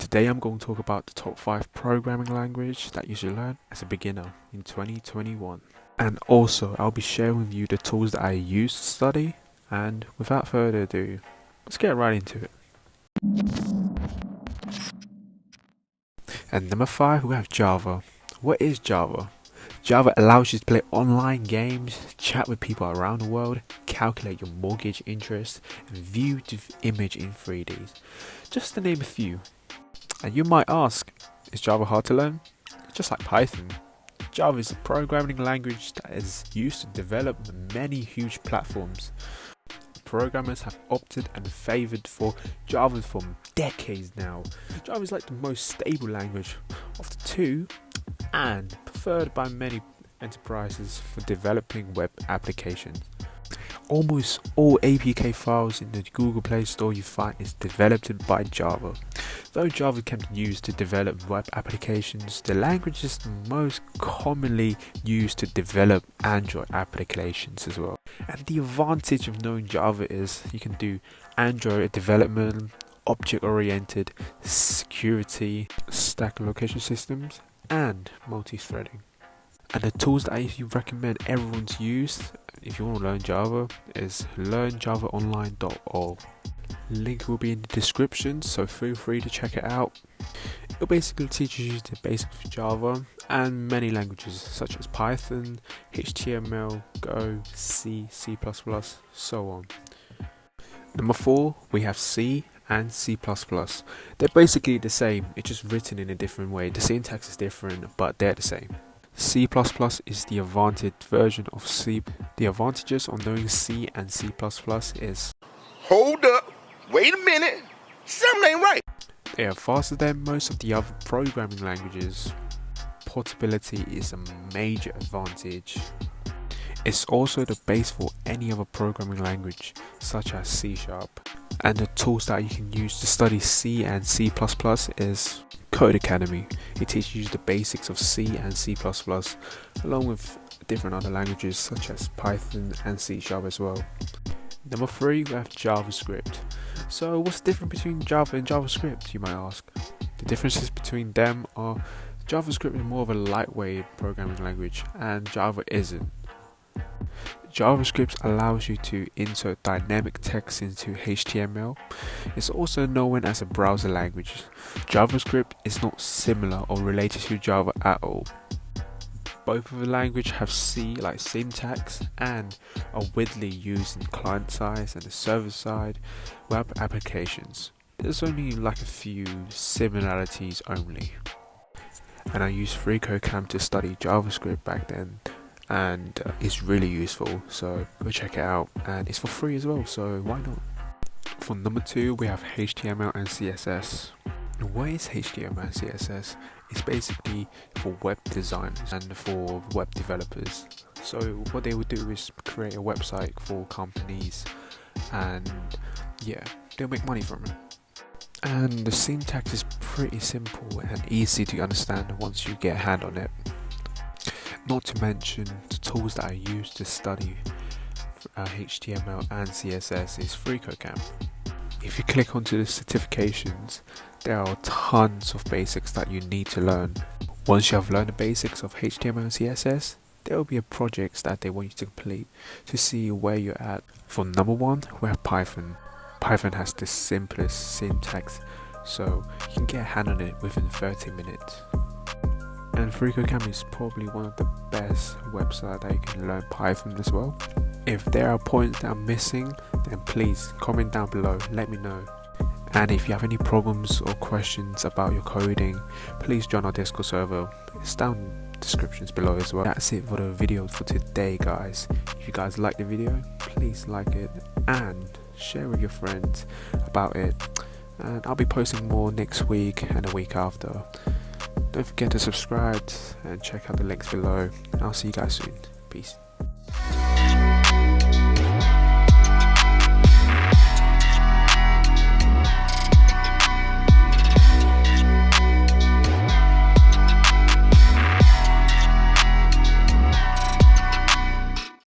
Today I'm going to talk about the top 5 programming language that you should learn as a beginner in 2021. And also I'll be sharing with you the tools that I use to study, and without further ado, let's get right into it. And number 5, we have Java. What is Java? Java allows you to play online games, chat with people around the world, calculate your mortgage interest, and view the image in 3D. Just to name a few. And you might ask, is Java hard to learn? Just like Python. Java is a programming language that is used to develop many huge platforms. Programmers have opted and favored for Java for decades now. Java is like the most stable language of the two and preferred by many enterprises for developing web applications. Almost all APK files in the Google Play Store you find is developed by Java. Though Java can be used to develop web applications, the language is most commonly used to develop Android applications as well. And the advantage of knowing Java is you can do Android development, object-oriented, security, stack location systems, and multi-threading. And the tools that I recommend everyone to use if you want to learn Java is learnjavaonline.org. Link will be in the description, so feel free to check it out. It basically teaches you the basics of Java and many languages such as Python, HTML, Go, C, C++, so on. Number 4, we have C and C++. They're basically the same, it's just written in a different way. The syntax is different, but they're the same. C++ is the advanced version of C. The advantages of knowing C and C++ is: hold up, wait a minute, something ain't right. They are faster than most of the other programming languages. Portability is a major advantage. It's also the base for any other programming language, such as C#. And the tools that you can use to study C and C++ is Code Academy. It teaches you the basics of C and C++, along with different other languages such as Python and C# as well. Number 3, we have JavaScript. So what's the difference between Java and JavaScript, you might ask? The differences between them are JavaScript is more of a lightweight programming language and Java isn't. JavaScript allows you to insert dynamic text into HTML. It's also known as a browser language. JavaScript is not similar or related to Java at all. Both of the languages have C-like syntax and are widely used in client-side and the server-side web applications. There's only like a few similarities only. And I used FreeCodeCamp to study JavaScript back then, and it's really useful, so go check it out, and it's for free as well, so why not? For number 2, we have HTML and CSS. What is HTML and CSS? It's basically for web designers and for web developers. So what they would do is create a website for companies, and yeah, they'll make money from it. And the syntax is pretty simple and easy to understand once you get a hand on it. Not to mention the tools that I use to study HTML and CSS is FreeCodeCamp. If you click onto the certifications, there are tons of basics that you need to learn. Once you have learned the basics of HTML and CSS, there will be a project that they want you to complete to see where you're at. For number 1, we have Python. Python has the simplest syntax, so you can get a hand on it within 30 minutes. And FreeCodeCamp is probably one of the best websites that you can learn Python as well. If there are points that I'm missing, then please comment down below, let me know. And if you have any problems or questions about your coding, please join our Discord server. It's down in the descriptions below as well. That's it for the video for today, guys. If you guys like the video, please like it and share with your friends about it. And I'll be posting more next week and the week after. Don't forget to subscribe and check out the links below. I'll see you guys soon. Peace.